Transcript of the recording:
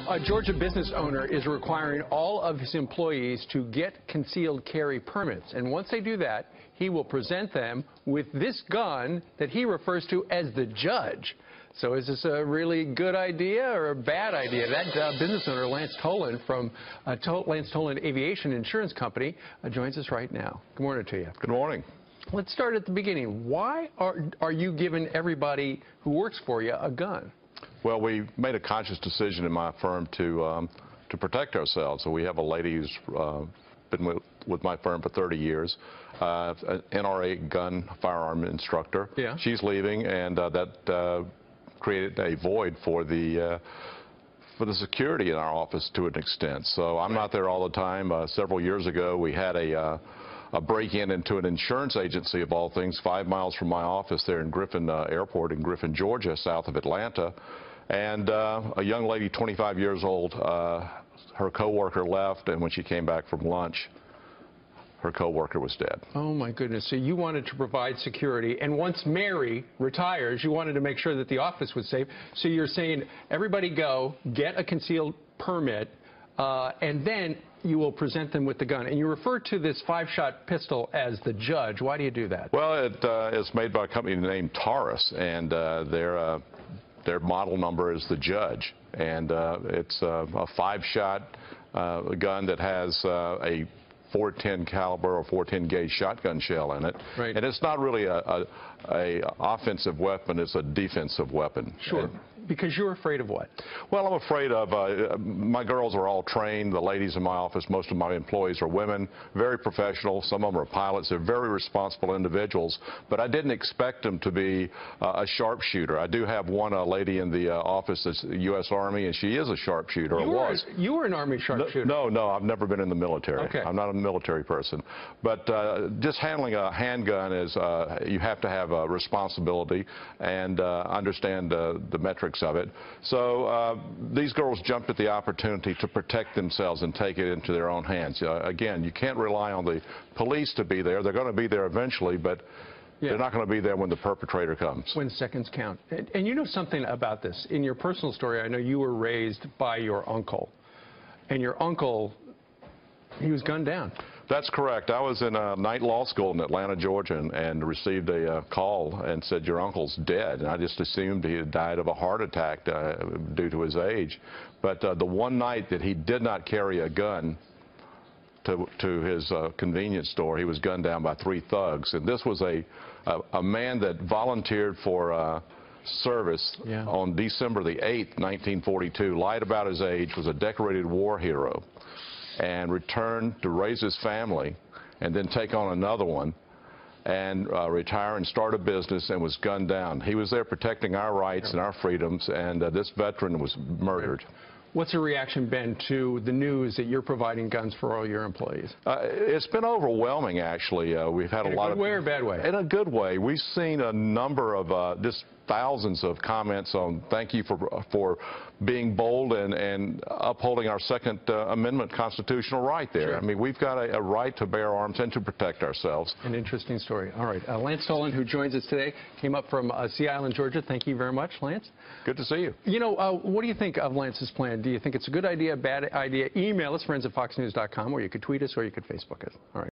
A Georgia business owner is requiring all of his employees to get concealed carry permits. And once they do that, he will present them with this gun that he refers to as the judge. So is this a really good idea or a bad idea? That business owner, Lance Toland from Lance Toland Aviation Insurance Company, joins us right now. Good morning to you. Good morning. Let's start at the beginning. Why are you giving everybody who works for you a gun? Well, we made a conscious decision in my firm to protect ourselves. So we have a lady who's been with my firm for 30 years, an NRA gun firearm instructor. Yeah. She's leaving, and that created a void for the security in our office to an extent. So I'm not there all the time. Several years ago, we had a break-in into an insurance agency, of all things, 5 miles from my office there in Griffin Airport in Griffin, Georgia, south of Atlanta. And a young lady, 25 years old, her coworker left, and when she came back from lunch, her coworker was dead. Oh, my goodness. So you wanted to provide security, and once Mary retires, you wanted to make sure that the office was safe. So you're saying, everybody go, get a concealed permit, and then you will present them with the gun. And you refer to this 5-shot pistol as the judge. Why do you do that? Well, it is made by a company named Taurus, and their model number is the Judge. And it's a 5-shot gun that has a .410 caliber or .410 gauge shotgun shell in it. Right. And it's not really a offensive weapon, it's a defensive weapon. Sure. Because you're afraid of what? Well, I'm afraid of, my girls are all trained. The ladies in my office, most of my employees are women, very professional. Some of them are pilots. They're very responsible individuals. But I didn't expect them to be a sharpshooter. I do have one lady in the office that's U.S. Army, and she is a sharpshooter, or was. You were an Army sharpshooter? No, I've never been in the military. Okay. I'm not a military person. But just handling a handgun is, you have to have a responsibility and understand the metrics of it. So these girls jumped at the opportunity to protect themselves and take it into their own hands. Again, you can't rely on the police to be there. They're going to be there eventually, but they're not going to be there when the perpetrator comes. When seconds count. And you know something about this. In your personal story, I know you were raised by your uncle. And your uncle, he was gunned down. That's correct. I was in a night law school in Atlanta, Georgia, and received a call and said, your uncle's dead. And I just assumed he had died of a heart attack due to his age. But the one night that he did not carry a gun to his convenience store, he was gunned down by 3 thugs. And this was a man that volunteered for service on December the 8th, 1942, lied about his age, was a decorated war hero, and returned to raise his family and then take on another one and retire and start a business, and was gunned down. He was there protecting our rights and our freedoms, and this veteran was murdered. What's the reaction been to the news that you're providing guns for all your employees? It's been overwhelming, actually. We've had a lot of... In a good way or bad way? In a good way. We've seen a number of, just thousands of comments on thank you for being bold and upholding our Second Amendment constitutional right there. Sure. I mean, we've got a right to bear arms and to protect ourselves. An interesting story. All right. Lance Toland, who joins us today, came up from Sea Island, Georgia. Thank you very much, Lance. Good to see you. You know, what do you think of Lance's plan? Do you think it's a good idea, bad idea? Email us, friends@foxnews.com, or you could tweet us, or you could Facebook us. All right.